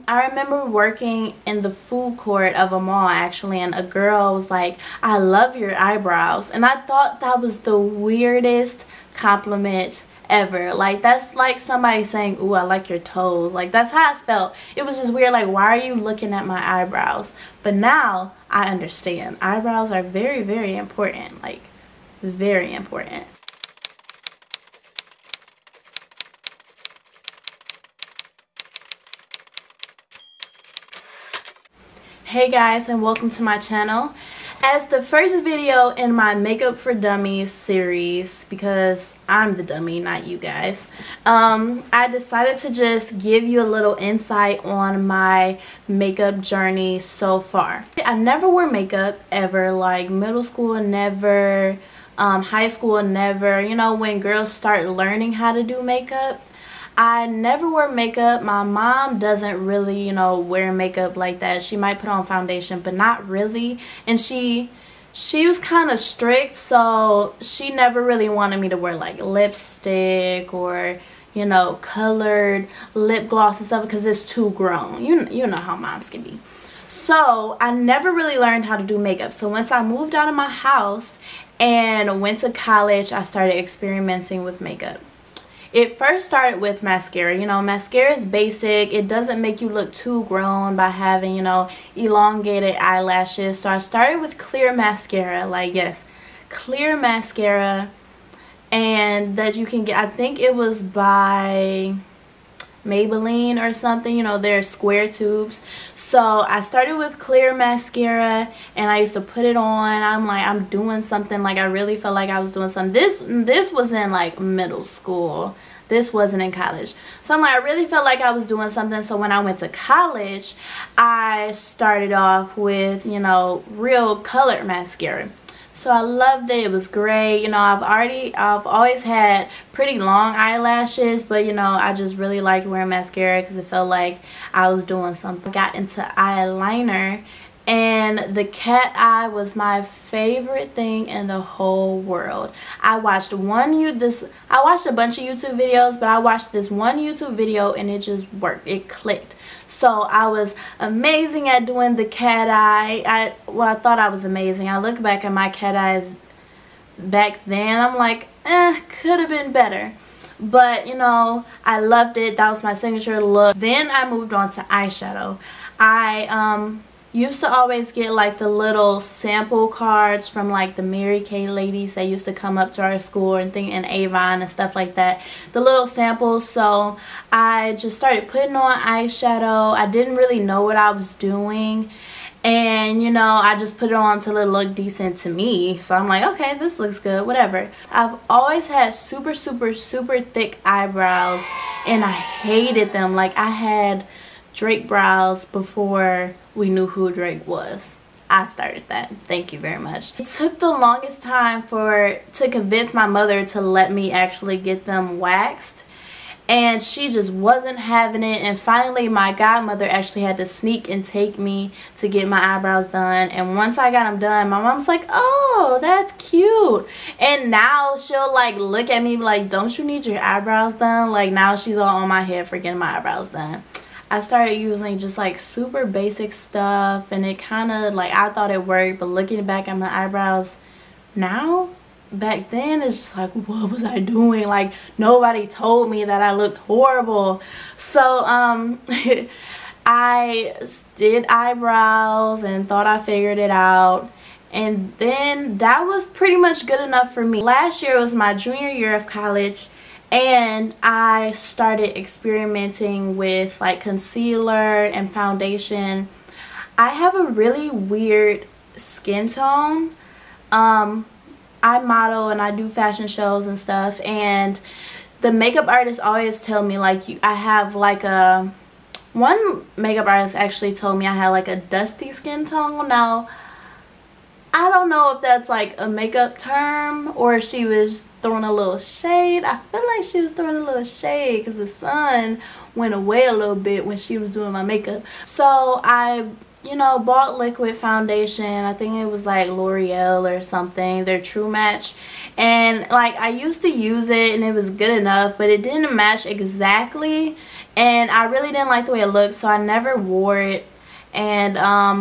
I remember working in the food court of a mall actually, and a girl was like, "I love your eyebrows," and I thought that was the weirdest compliment ever. Like, that's like somebody saying, "Ooh, I like your toes." Like, that's how I felt. It was just weird, like, why are you looking at my eyebrows? But now I understand. Eyebrows are very, very important. Like, very important. Hey guys, and welcome to my channel. As the first video in my Makeup for Dummies series, because I'm the dummy, not you guys, I decided to just give you a little insight on my makeup journey so far. I never wore makeup ever, like middle school never, high school never. You know, when girls start learning how to do makeup, I never wore makeup. My mom doesn't really, you know, wear makeup like that. She might put on foundation, but not really. And she was kind of strict, so she never really wanted me to wear like lipstick or, you know, colored lip gloss and stuff because it's too grown. You know how moms can be. So I never really learned how to do makeup. So once I moved out of my house and went to college, I started experimenting with makeup. It first started with mascara. You know, mascara is basic. It doesn't make you look too grown by having, you know, elongated eyelashes. So I started with clear mascara. Like, yes, clear mascara. And that you can get, I think it was by Maybelline or something. You know, they're square tubes. So I started with clear mascara and I used to put it on. I'm like, I'm doing something. Like, I really felt like I was doing something. This was in like middle school. This wasn't in college. So I'm like, I really felt like I was doing something. So when I went to college, I started off with, you know, real colored mascara. So I loved it. It was great. You know, I've always had pretty long eyelashes, but you know, I just really liked wearing mascara because it felt like I was doing something. I got into eyeliner, and the cat eye was my favorite thing in the whole world. I watched a bunch of YouTube videos, but I watched this one YouTube video and it just worked. It clicked. So I was amazing at doing the cat eye. I thought I was amazing. I look back at my cat eyes back then, I'm like, could have been better. But you know, I loved it. That was my signature look. Then I moved on to eyeshadow. I used to always get like the little sample cards from like the Mary Kay ladies that used to come up to our school and Avon and stuff like that, the little samples. So I just started putting on eyeshadow. I didn't really know what I was doing, and you know, I just put it on until it looked decent to me. So I'm like, okay, this looks good, whatever. I've always had super thick eyebrows and I hated them. Like, I had Drake brows before we knew who Drake was. I started that. Thank you very much. It took the longest time to convince my mother to let me actually get them waxed, and she just wasn't having it. And finally my godmother actually had to sneak and take me to get my eyebrows done. And once I got them done, my mom's like, "Oh, that's cute." And now she'll like look at me like, "Don't you need your eyebrows done?" Like, now she's all on my head for getting my eyebrows done. I started using just like super basic stuff, and it kind of like, I thought it worked, but looking back at my eyebrows now, back then, it's just like, what was I doing? Like, nobody told me that I looked horrible. So I did eyebrows and thought I figured it out, and then that was pretty much good enough for me. Last year was my junior year of college, and I started experimenting with like concealer and foundation. I have a really weird skin tone. I model and I do fashion shows and stuff, and the makeup artists always tell me like, I have like one makeup artist actually told me I had like a dusty skin tone. Now, I don't know if that's like a makeup term or she was throwing a little shade. I feel like she was throwing a little shade because the sun went away a little bit when she was doing my makeup. So I you know, bought liquid foundation. I think it was like L'Oreal or something, their True Match. And like I used to use it and it was good enough, but it didn't match exactly. And I really didn't like the way it looked, so I never wore it. And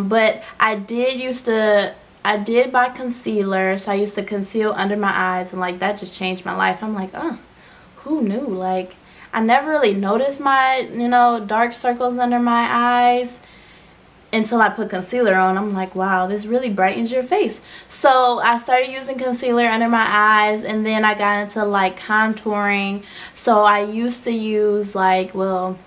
but I did buy concealer, so I used to conceal under my eyes, and like that just changed my life. I'm like, oh, who knew? Like I never really noticed my, you know, dark circles under my eyes until I put concealer on. I'm like, wow, this really brightens your face. So I started using concealer under my eyes, and then I got into like contouring. So I used to use like, well,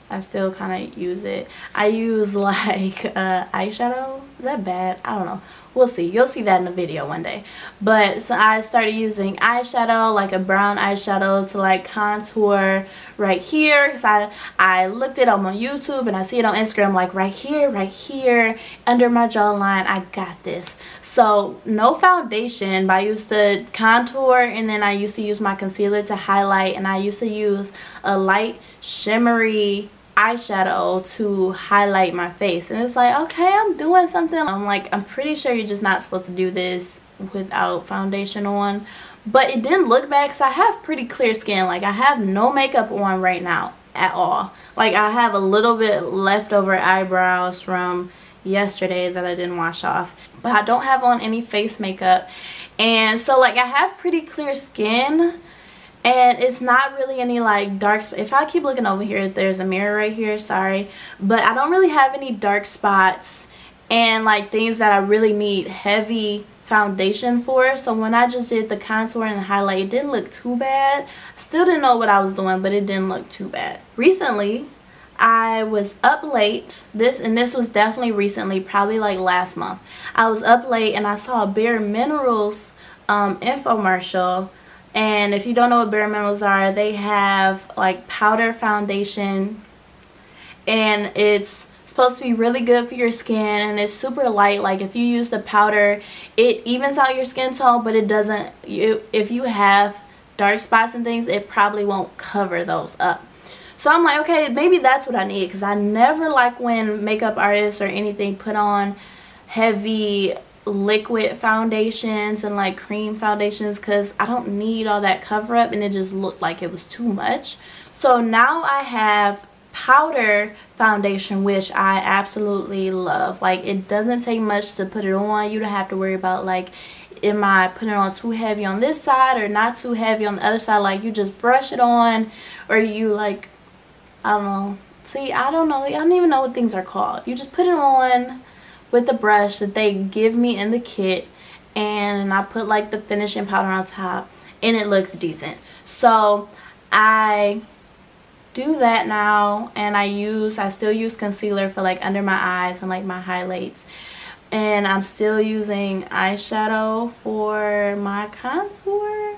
I still kind of use it. I use like eyeshadow. Is that bad? I don't know. We'll see. You'll see that in the video one day. But so I started using eyeshadow, like a brown eyeshadow, to like contour right here. Because I looked it up on YouTube and I see it on Instagram, like right here, under my jawline. I got this. So no foundation, but I used to contour, and then I used to use my concealer to highlight, and I used to use a light shimmery eyeshadow to highlight my face. And it's like, okay, I'm doing something. I'm like, I'm pretty sure you're just not supposed to do this without foundation on. But it didn't look bad because I have pretty clear skin. Like I have no makeup on right now at all. Like I have a little bit leftover eyebrows from yesterday that I didn't wash off, but I don't have on any face makeup. And so like I have pretty clear skin, and it's not really any like dark spots. If I keep looking over here, there's a mirror right here, sorry, but I don't really have any dark spots and like things that I really need heavy foundation for. So when I just did the contour and the highlight, it didn't look too bad. Still didn't know what I was doing, but it didn't look too bad. Recently I was up late, this was definitely recently, probably like last month. I was up late and I saw a Bare Minerals infomercial. And if you don't know what Bare Minerals are, they have like powder foundation, and it's supposed to be really good for your skin, and it's super light. Like if you use the powder, it evens out your skin tone, but it doesn't, if you have dark spots and things, it probably won't cover those up. So I'm like, okay, maybe that's what I need, because I never like when makeup artists or anything put on heavy liquid foundations and like cream foundations, because I don't need all that cover up, and it just looked like it was too much. So now I have powder foundation, which I absolutely love. Like it doesn't take much to put it on. You don't have to worry about like, am I putting it on too heavy on this side or not too heavy on the other side. Like you just brush it on, or you like, I don't know, see, I don't know, I don't even know what things are called. You just put it on with the brush that they give me in the kit, and I put like the finishing powder on top, and it looks decent. So I do that now, and I still use concealer for like under my eyes and like my highlights, and I'm still using eyeshadow for my contour.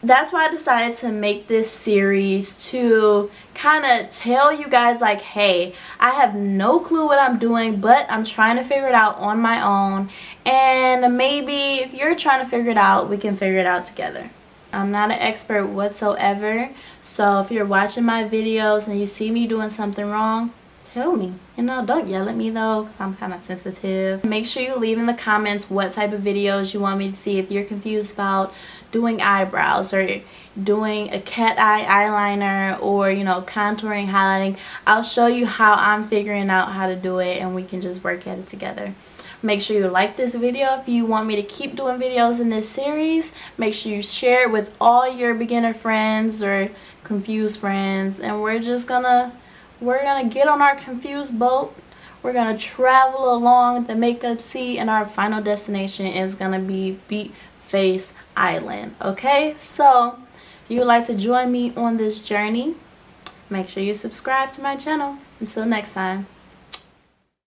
That's why I decided to make this series, to kind of tell you guys like, hey, I have no clue what I'm doing, but I'm trying to figure it out on my own, and maybe if you're trying to figure it out, we can figure it out together. I'm not an expert whatsoever, so if you're watching my videos and you see me doing something wrong, tell me. You know, don't yell at me though, because I'm kind of sensitive. Make sure you leave in the comments what type of videos you want me to see. If you're confused about doing eyebrows, or doing a cat eye eyeliner, or you know, contouring, highlighting, I'll show you how I'm figuring out how to do it, and we can just work at it together. Make sure you like this video if you want me to keep doing videos in this series. Make sure you share it with all your beginner friends or confused friends, and we're gonna get on our confused boat. We're gonna travel along the makeup sea, and our final destination is gonna be Beat Face Island. Okay, so if you would like to join me on this journey, make sure you subscribe to my channel. Until next time.